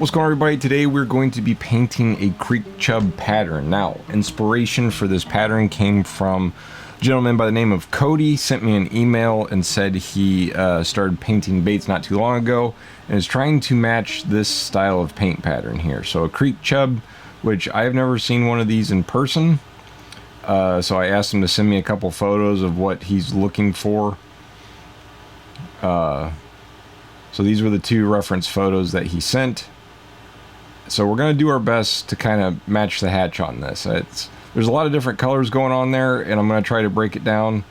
What's going on, everybody? Today we're going to be painting a creek chub pattern. Now, inspiration for this pattern came from a gentleman by the name of Cody. Sent me an email and said he started painting baits not too long ago and is trying to match this style of paint pattern here. So a creek chub, which I've never seen one of these in person. So I asked him to send me a couple photos of what he's looking for. So these were the two reference photos that he sent. So we're going to do our best to kind of match the hatch on this. There's a lot of different colors going on there, and I'm going to try to break it down.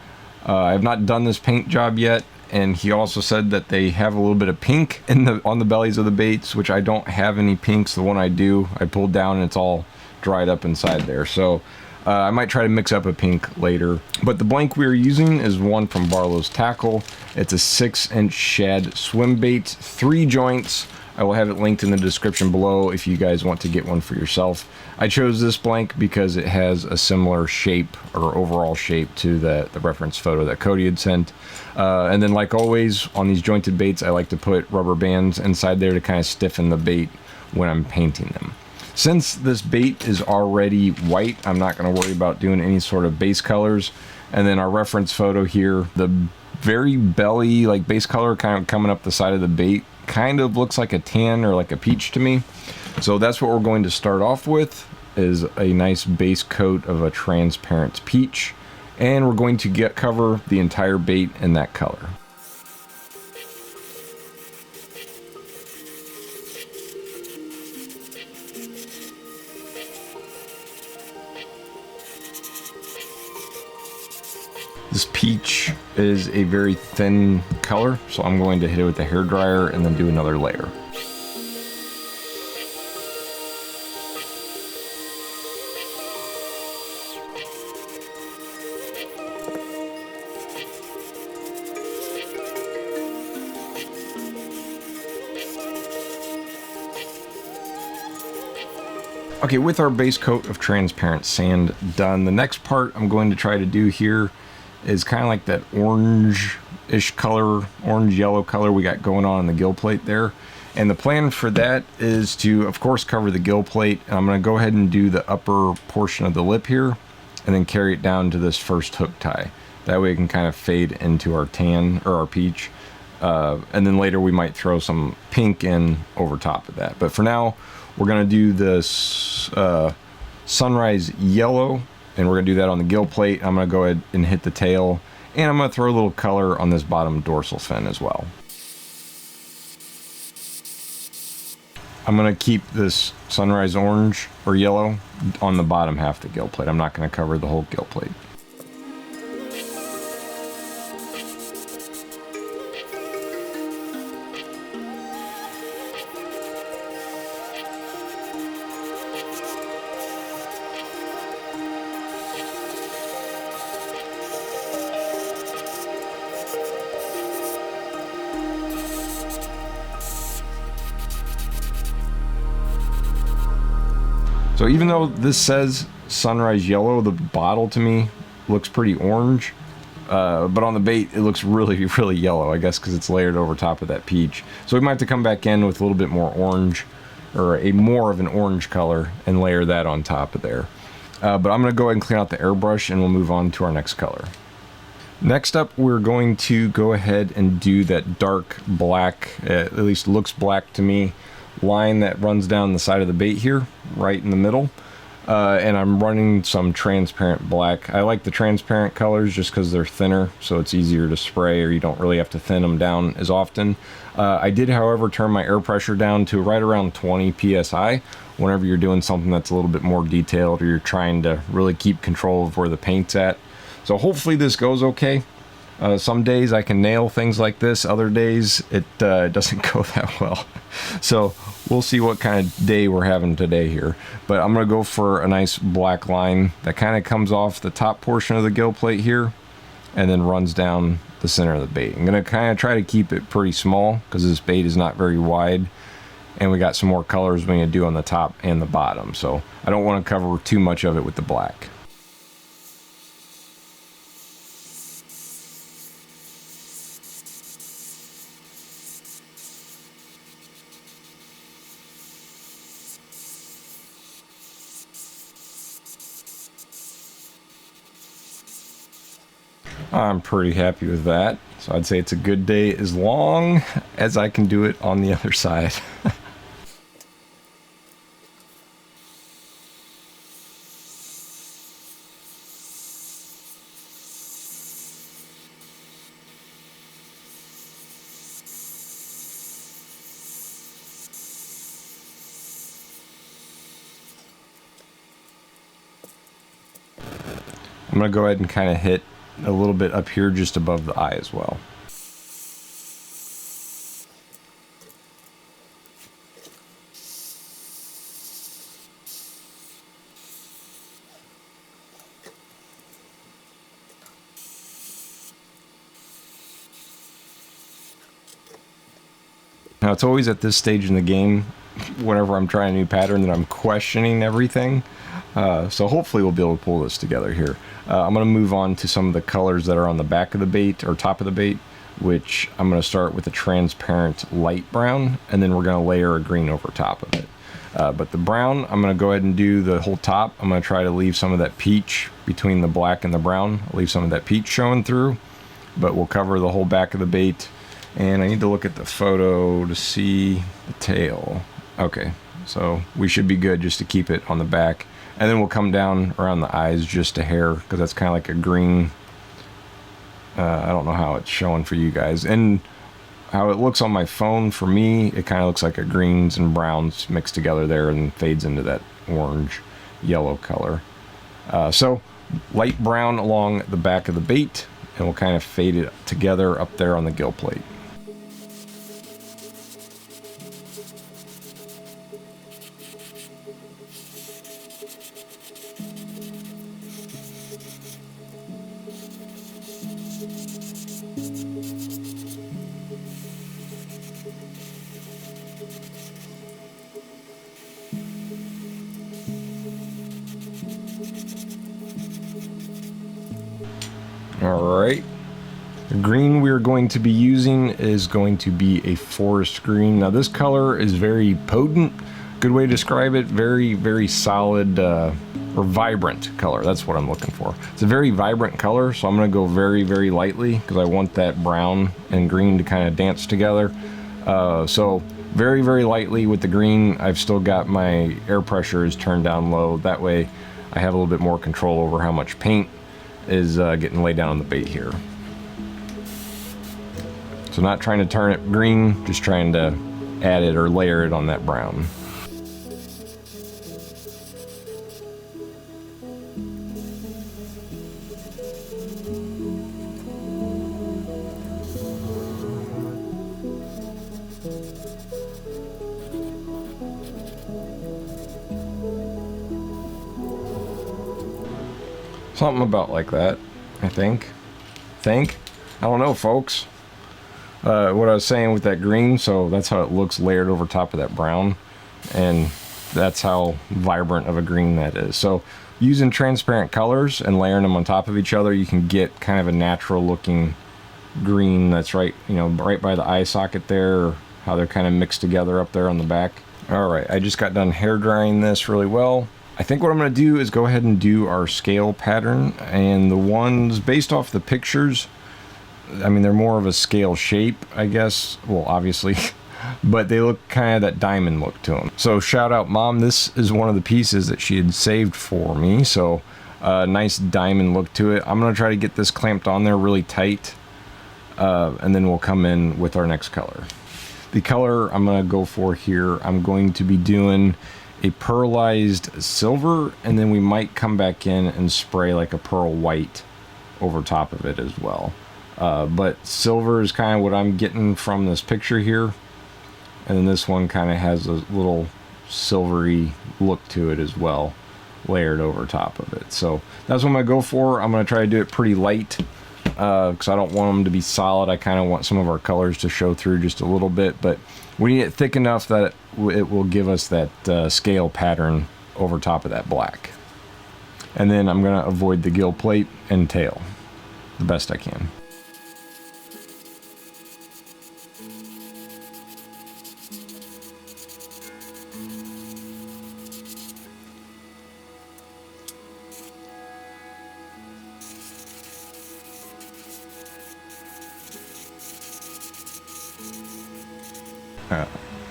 I have not done this paint job yet, and he also said that they have a little bit of pink on the bellies of the baits, which I don't have any pinks. The one I do, I pulled down and it's all dried up inside there. So I might try to mix up a pink later. But the blank we are using is one from Barlow's Tackle. It's a 6-inch shad Swimbait, 3 joints. I will have it linked in the description below if you guys want to get one for yourself. I chose this blank because it has a similar shape or overall shape to the reference photo that Cody had sent. And then, like always, on these jointed baits, I like to put rubber bands inside there to kind of stiffen the bait when I'm painting them. Since this bait is already white, I'm not going to worry about doing any sort of base colors. And then our reference photo here, the very belly, like base color kind of coming up the side of the bait, kind of looks like a tan or like a peach to me. So that's what we're going to start off with, is a nice base coat of a transparent peach. And we're going to cover the entire bait in that color. This peach is a very thin color, so I'm going to hit it with a hairdryer and then do another layer. Okay, with our base coat of transparent sand done, the next part I'm going to try to do here is kind of like that orange-ish color, orange-yellow color we got going on in the gill plate there. And the plan for that is to, of course, cover the gill plate. And I'm going to go ahead and do the upper portion of the lip here and then carry it down to this first hook tie. That way it can kind of fade into our tan or our peach. And then later we might throw some pink in over top of that. But for now, we're going to do this sunrise yellow. And we're going to do that on the gill plate. I'm going to go ahead and hit the tail. And I'm going to throw a little color on this bottom dorsal fin as well. I'm going to keep this sunrise orange or yellow on the bottom half of the gill plate. I'm not going to cover the whole gill plate. So even though this says sunrise yellow, the bottle to me looks pretty orange, but on the bait it looks really, really yellow, I guess because it's layered over top of that peach. So we might have to come back in with a little bit more orange, or more of an orange color, and layer that on top of there. But I'm going to go ahead and clean out the airbrush and we'll move on to our next color. Next up, we're going to go ahead and do that dark black, at least looks black to me, line that runs down the side of the bait here, right in the middle. And I'm running some transparent black. I like the transparent colors just because they're thinner, so it's easier to spray, or you don't really have to thin them down as often. I did, however, turn my air pressure down to right around 20 psi whenever you're doing something that's a little bit more detailed, or you're trying to really keep control of where the paint's at. So hopefully this goes okay. Some days I can nail things like this, other days it doesn't go that well. So we'll see what kind of day we're having today here. But I'm going to go for a nice black line that kind of comes off the top portion of the gill plate here and then runs down the center of the bait. I'm going to kind of try to keep it pretty small because this bait is not very wide. And we got some more colors we're going to do on the top and the bottom. So I don't want to cover too much of it with the black. I'm pretty happy with that. So I'd say it's a good day as long as I can do it on the other side. I'm going to go ahead and kind of hit a little bit up here just above the eye as well. Now it's always at this stage in the game, whenever I'm trying a new pattern, that I'm questioning everything. So hopefully we'll be able to pull this together here. I'm going to move on to some of the colors that are on the back of the bait, or top of the bait, which I'm going to start with a transparent light brown, and then we're going to layer a green over top of it. But the brown, I'm going to go ahead and do the whole top. I'm going to try to leave some of that peach between the black and the brown. I'll leave some of that peach showing through, but we'll cover the whole back of the bait. And I need to look at the photo to see the tail. Okay, so we should be good just to keep it on the back. And then we'll come down around the eyes just a hair, because that's kind of like a green. I don't know how it's showing for you guys. And how it looks on my phone, for me, it kind of looks like a greens and browns mixed together there and fades into that orange yellow color. So light brown along the back of the bait, and we'll kind of fade it together up there on the gill plate. Alright, the green we're going to be using is going to be a forest green. Now this color is very potent, good way to describe it, very, very solid, or vibrant color, that's what I'm looking for. It's a very vibrant color, so I'm going to go very, very lightly, because I want that brown and green to kind of dance together. So very, very lightly with the green. I've still got my air pressure is turned down low, that way I have a little bit more control over how much paint is getting laid down on the bait here. So not trying to turn it green, just trying to add it or layer it on that brown. Something about like that, I think. I don't know, folks. What I was saying with that green, so that's how it looks layered over top of that brown, and that's how vibrant of a green that is. So using transparent colors and layering them on top of each other, you can get kind of a natural looking green that's right, you know, right by the eye socket there, how they're kind of mixed together up there on the back. All right, I just got done hair drying this really well. I think what I'm going to do is go ahead and do our scale pattern, and the ones based off the pictures, I mean, they're more of a scale shape, I guess. Well, obviously, but they look kind of that diamond look to them. So shout out Mom, this is one of the pieces that she had saved for me. So nice diamond look to it. I'm going to try to get this clamped on there really tight, and then we'll come in with our next color. The color I'm going to go for here, I'm going to be doing a pearlized silver, and then we might come back in and spray like a pearl white over top of it as well. But silver is kind of what I'm getting from this picture here, and then this one kind of has a little silvery look to it as well, layered over top of it. So that's what I'm going to go for. I'm going to try to do it pretty light, because I don't want them to be solid. I kind of want some of our colors to show through just a little bit, but we need it thick enough that it will give us that scale pattern over top of that black. And then I'm going to avoid the gill plate and tail the best I can.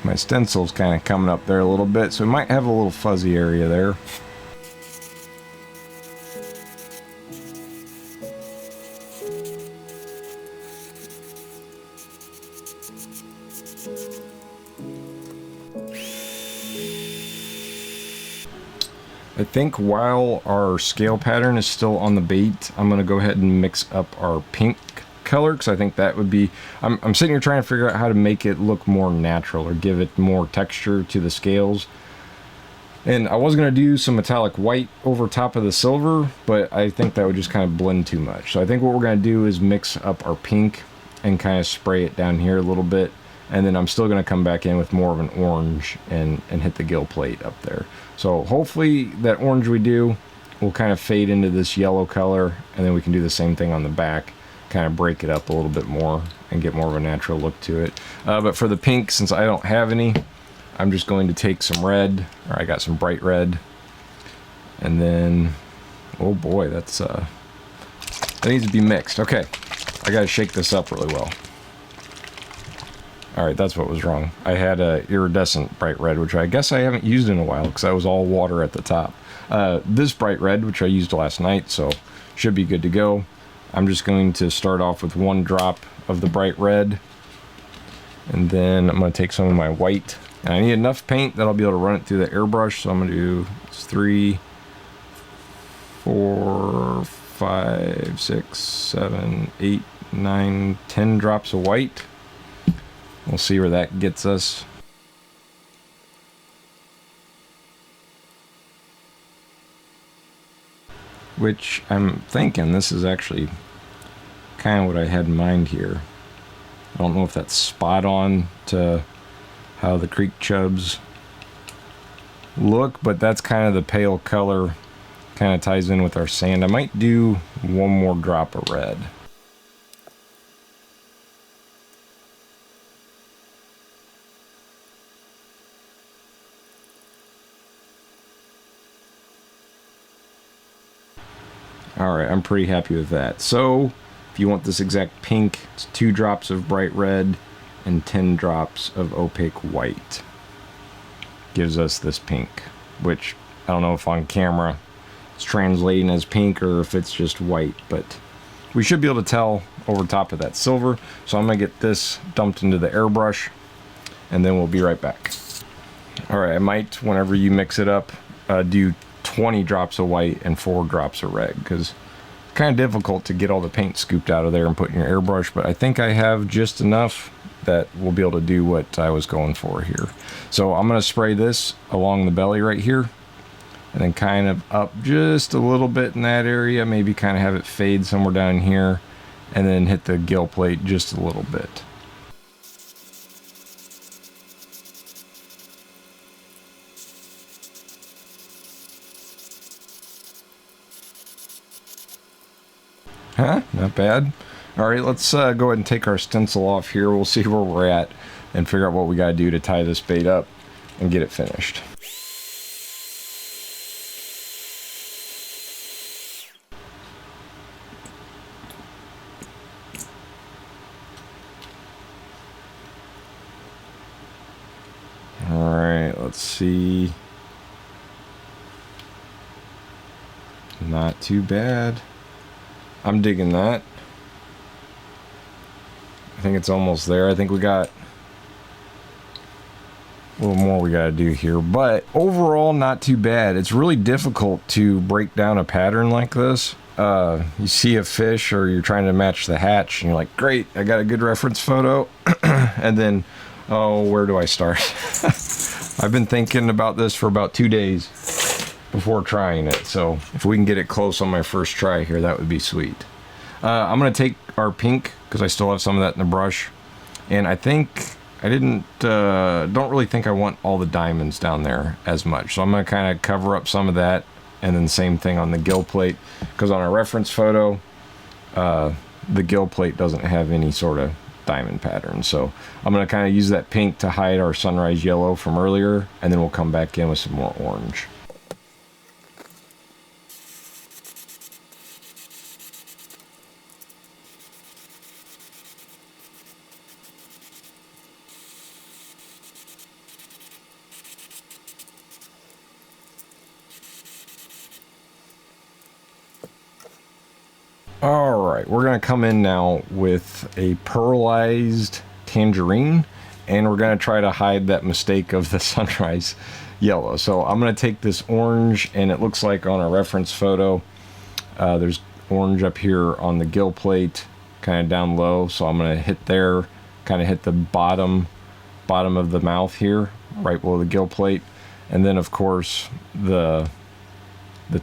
My stencil's kind of coming up there a little bit, so we might have a little fuzzy area there. I think while our scale pattern is still on the bait, I'm going to go ahead and mix up our pink color, because I think that would be... I'm sitting here trying to figure out how to make it look more natural or give it more texture to the scales. And I was going to do some metallic white over top of the silver, but I think that would just kind of blend too much. So I think what we're going to do is mix up our pink and kind of spray it down here a little bit. And then I'm still going to come back in with more of an orange and hit the gill plate up there. So hopefully that orange we do will kind of fade into this yellow color, and then we can do the same thing on the back, kind of break it up a little bit more and get more of a natural look to it. But for the pink, since I don't have any, I'm just going to take some red, or I got some bright red, and then, oh boy, that needs to be mixed. Okay, I gotta shake this up really well. Alright, that's what was wrong. I had a iridescent bright red, which I guess I haven't used in a while because that was all water at the top. This bright red, which I used last night, so should be good to go. I'm just going to start off with 1 drop of the bright red, and then I'm going to take some of my white, and I need enough paint that I'll be able to run it through the airbrush. So I'm going to do 3, 4, 5, 6, 7, 8, 9, 10 drops of white. We'll see where that gets us. Which I'm thinking this is actually kind of what I had in mind here. I don't know if that's spot on to how the creek chubs look, but that's kind of the pale color, kind of ties in with our sand. I might do 1 more drop of red. Alright, I'm pretty happy with that. So, if you want this exact pink, it's 2 drops of bright red and 10 drops of opaque white. Gives us this pink, which I don't know if on camera it's translating as pink or if it's just white, but we should be able to tell over top of that silver. So I'm going to get this dumped into the airbrush, and then we'll be right back. Alright, I might, whenever you mix it up, do 20 drops of white and 4 drops of red, because it's kind of difficult to get all the paint scooped out of there and put in your airbrush, but I think I have just enough that we'll be able to do what I was going for here. So I'm going to spray this along the belly right here, and then kind of up just a little bit in that area, maybe kind of have it fade somewhere down here, and then hit the gill plate just a little bit. Huh? Not bad. Alright, let's go ahead and take our stencil off here. We'll see where we're at and figure out what we gotta do to tie this bait up and get it finished. Alright, let's see. Not too bad. I'm digging that. I think it's almost there. I think we got a little more we gotta do here, but overall not too bad. It's really difficult to break down a pattern like this. You see a fish or you're trying to match the hatch and you're like, great, I got a good reference photo. And then, oh, where do I start? I've been thinking about this for about 2 days before trying it, so if we can get it close on my first try here, that would be sweet. I'm gonna take our pink, because I still have some of that in the brush, and I think I don't really think I want all the diamonds down there as much, so I'm gonna kind of cover up some of that, and then same thing on the gill plate, because on our reference photo the gill plate doesn't have any sort of diamond pattern, so I'm gonna kind of use that pink to hide our sunrise yellow from earlier, and then we'll come back in with some more orange. All right, we're gonna come in now with a pearlized tangerine, and we're gonna try to hide that mistake of the sunrise yellow. So I'm gonna take this orange, and it looks like on a reference photo, there's orange up here on the gill plate, kind of down low. So I'm gonna hit there, kind of hit the bottom of the mouth here, right below the gill plate, and then of course the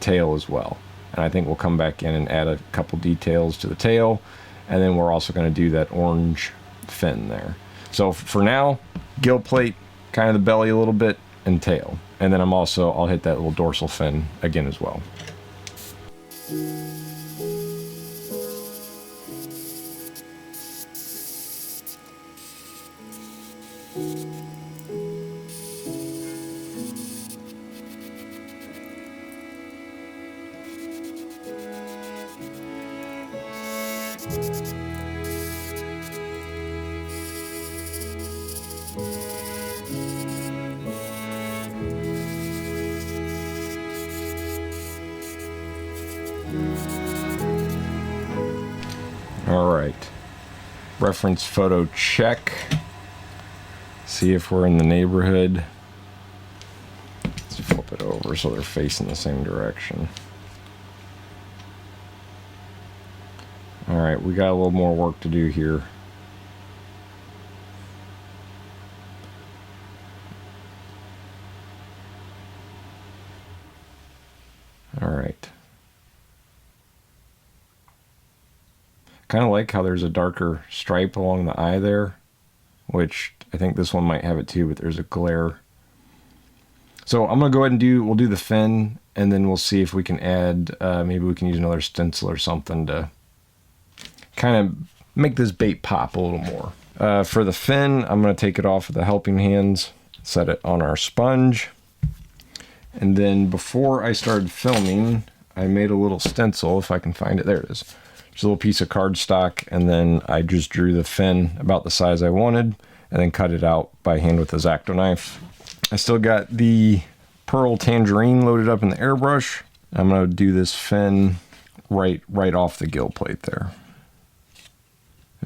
tail as well. And I think we'll come back in and add a couple details to the tail, and then we're also going to do that orange fin there. So for now, gill plate, kind of the belly a little bit, and tail. And then I'll hit that little dorsal fin again as well. All right, reference photo check. See if we're in the neighborhood. Let's flip it over so they're facing the same direction. All right, we got a little more work to do here. All right. Kind of like how there's a darker stripe along the eye there, which I think this one might have it too, but there's a glare. So I'm gonna go ahead and we'll do the fin, and then we'll see if we can add, maybe we can use another stencil or something to kind of make this bait pop a little more. For the fin, I'm gonna take it off with the helping hands, set it on our sponge. And then before I started filming, I made a little stencil, if I can find it. There it is. Just a little piece of cardstock, and then I just drew the fin about the size I wanted, and then cut it out by hand with a X-Acto knife. I still got the pearl tangerine loaded up in the airbrush. I'm gonna do this fin right off the gill plate there,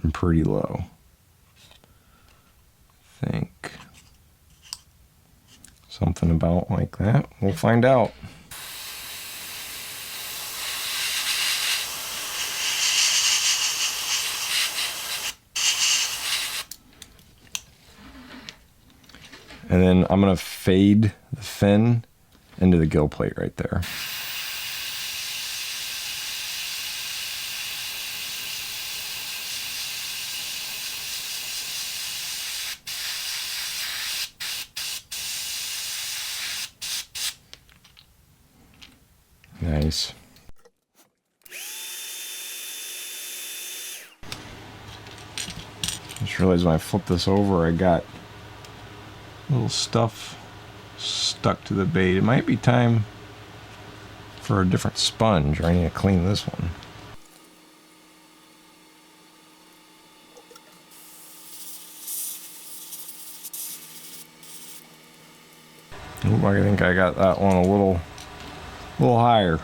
and pretty low. I think something about like that. We'll find out. And then I'm gonna fade the fin into the gill plate right there. Nice. Just realized when I flip this over, I got little stuff stuck to the bait. It might be time for a different sponge, or I need to clean this one. Ooh, I think I got that one a little higher.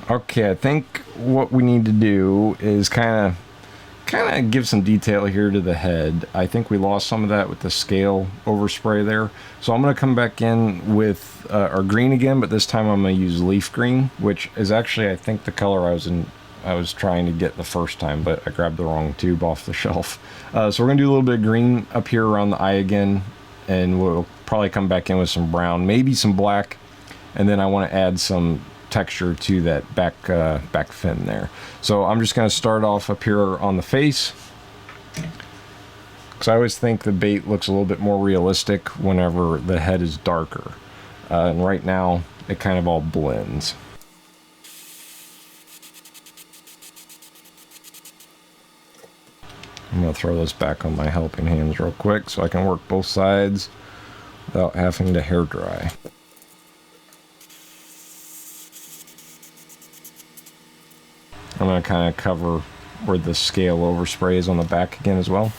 Okay, I think what we need to do is kind of give some detail here to the head. I think we lost some of that with the scale overspray there. So I'm going to come back in with our green again, but this time I'm going to use leaf green, which is actually, I think, the color I was trying to get the first time, but I grabbed the wrong tube off the shelf. So we're going to do a little bit of green up here around the eye again, and we'll probably come back in with some brown, maybe some black, and then I want to add some texture to that back fin there. So I'm just going to start off up here on the face, because I always think the bait looks a little bit more realistic whenever the head is darker, and right now it kind of all blends. I'm going to throw this back on my helping hands real quick so I can work both sides without having to hair dry. I'm going to kind of cover where the scale overspray is on the back again as well.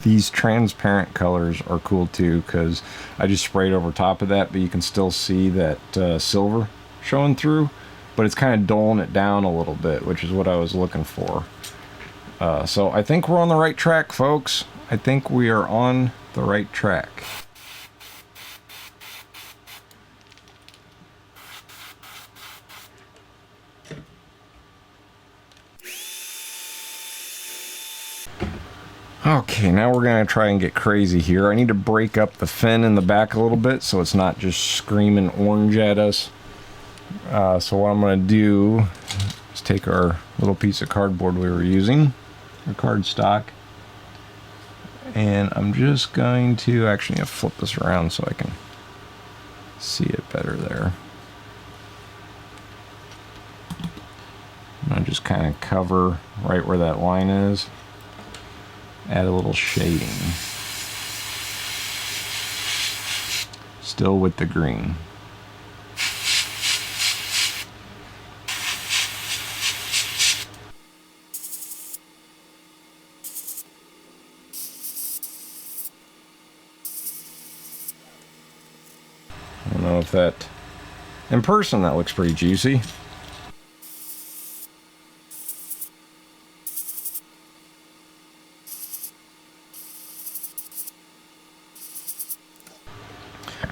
These transparent colors are cool too, because I just sprayed over top of that, but you can still see that silver showing through, but it's kind of dulling it down a little bit, which is what I was looking for. So I think we're on the right track, folks. I think we are on the right track. Okay, now we're gonna try and get crazy here. I need to break up the fin in the back a little bit so it's not just screaming orange at us. So what I'm gonna do is take our little piece of cardboard we were using, our cardstock, and I'm just going to actually flip this around so I can see it better there. I'm gonna just kind of cover right where that line is. Add a little shading. Still with the green. I don't know if that... In person, that looks pretty juicy.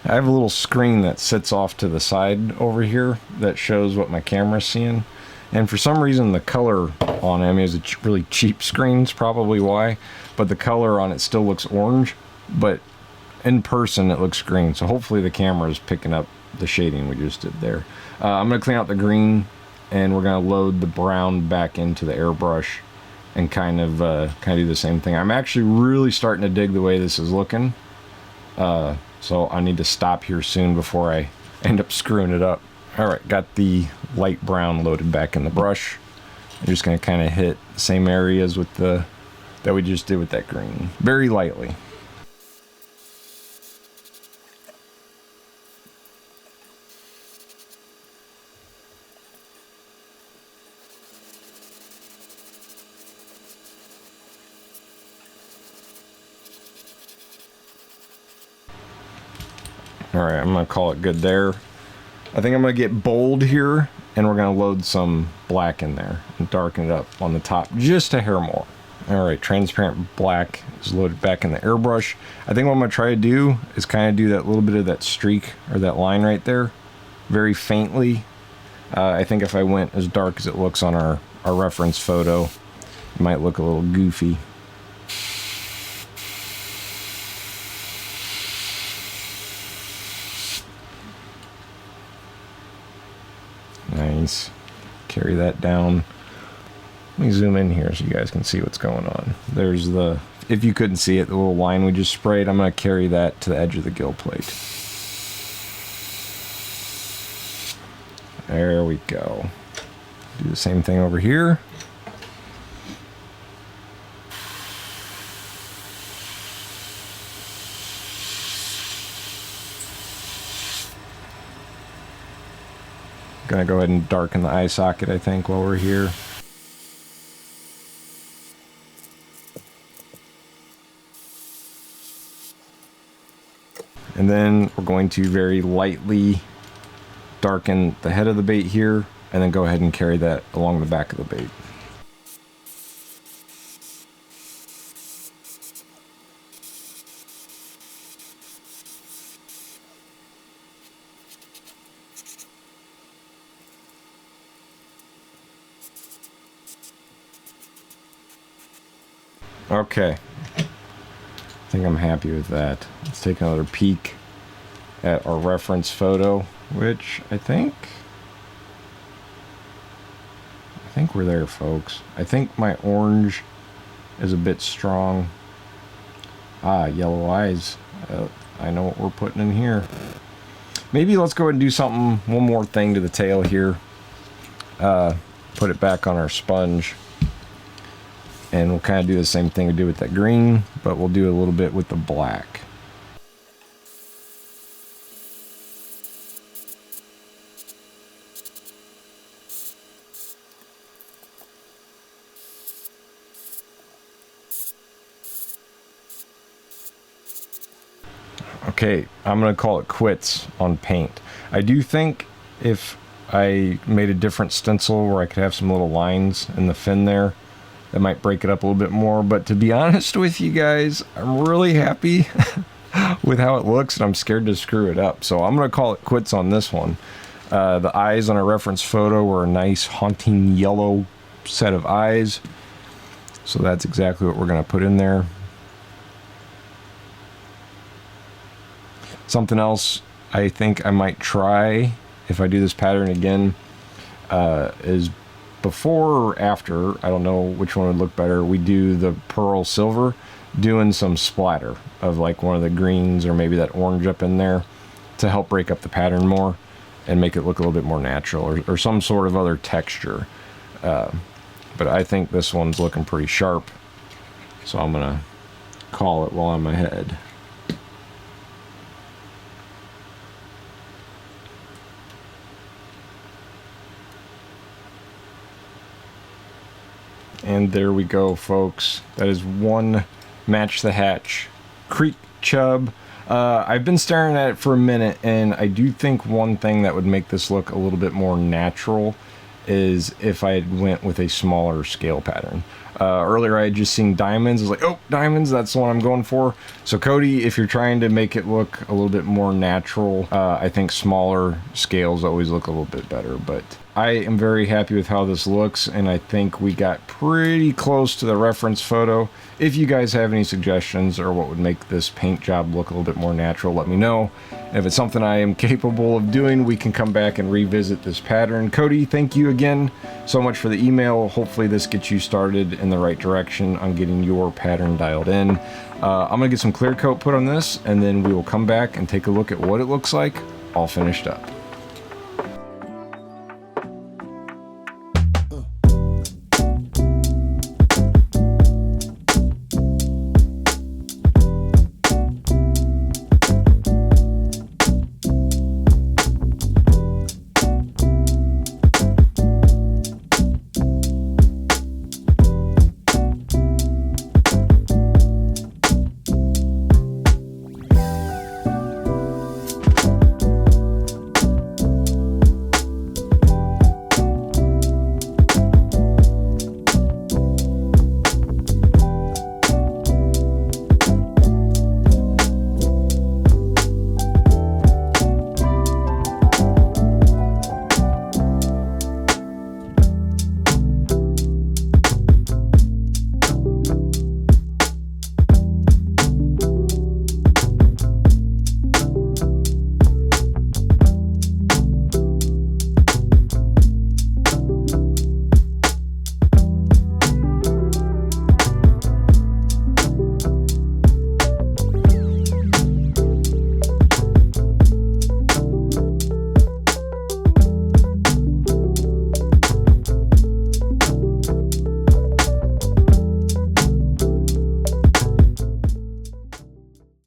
I have a little screen that sits off to the side over here that shows what my camera's seeing. And for some reason the color on it, I mean, it's a really cheap screen, it's probably why, but the color on it still looks orange, but in person it looks green. So hopefully the camera is picking up the shading we just did there. I'm going to clean out the green, and we're going to load the brown back into the airbrush and kind of do the same thing. I'm actually really starting to dig the way this is looking. So I need to stop here soon before I end up screwing it up. Alright, got the light brown loaded back in the brush. I'm just going to kind of hit the same areas with that we just did with that green. Very lightly. Alright, I'm going to call it good there. I think I'm going to get bold here, and we're going to load some black in there and darken it up on the top just a hair more. Alright, transparent black is loaded back in the airbrush. I think what I'm going to try to do is kind of do that little bit of that streak or that line right there very faintly. I think if I went as dark as it looks on our reference photo, it might look a little goofy. Nice. Carry that down. Let me zoom in here so you guys can see what's going on. There's the, if you couldn't see it, the little line we just sprayed. I'm going to carry that to the edge of the gill plate. There we go. Do the same thing over here. Gonna go ahead and darken the eye socket, I think, while we're here. And then we're going to very lightly darken the head of the bait here, and then go ahead and carry that along the back of the bait. Okay, I think I'm happy with that. Let's take another peek at our reference photo, which I think we're there, folks. I think my orange is a bit strong. Ah, yellow eyes. I know what we're putting in here. Maybe let's go ahead and do one more thing to the tail here. Put it back on our sponge. And we'll kind of do the same thing we do with that green, but we'll do a little bit with the black. Okay, I'm gonna call it quits on paint. I do think if I made a different stencil where I could have some little lines in the fin there, that might break it up a little bit more. But to be honest with you guys, I'm really happy with how it looks, and I'm scared to screw it up. So I'm gonna call it quits on this one. The eyes on a reference photo were a nice haunting yellow set of eyes. So that's exactly what we're gonna put in there. Something else I think I might try if I do this pattern again is before or after, I don't know which one would look better, we do the pearl silver, doing some splatter of like one of the greens or maybe that orange up in there to help break up the pattern more and make it look a little bit more natural, or some sort of other texture. But I think this one's looking pretty sharp, so I'm gonna call it while I'm ahead. And there we go, folks. That is one Match the Hatch Creek Chub. I've been staring at it for a minute, and I do think one thing that would make this look a little bit more natural is if I went with a smaller scale pattern. Earlier I had just seen diamonds. I was like, oh, diamonds, that's the one I'm going for. So Cody, if you're trying to make it look a little bit more natural, I think smaller scales always look a little bit better. But I am very happy with how this looks, and I think we got pretty close to the reference photo. If you guys have any suggestions or what would make this paint job look a little bit more natural, let me know. And if it's something I am capable of doing, we can come back and revisit this pattern. Cody, thank you again so much for the email. Hopefully this gets you started in the right direction on getting your pattern dialed in. I'm gonna get some clear coat put on this, and then we will come back and take a look at what it looks like all finished up.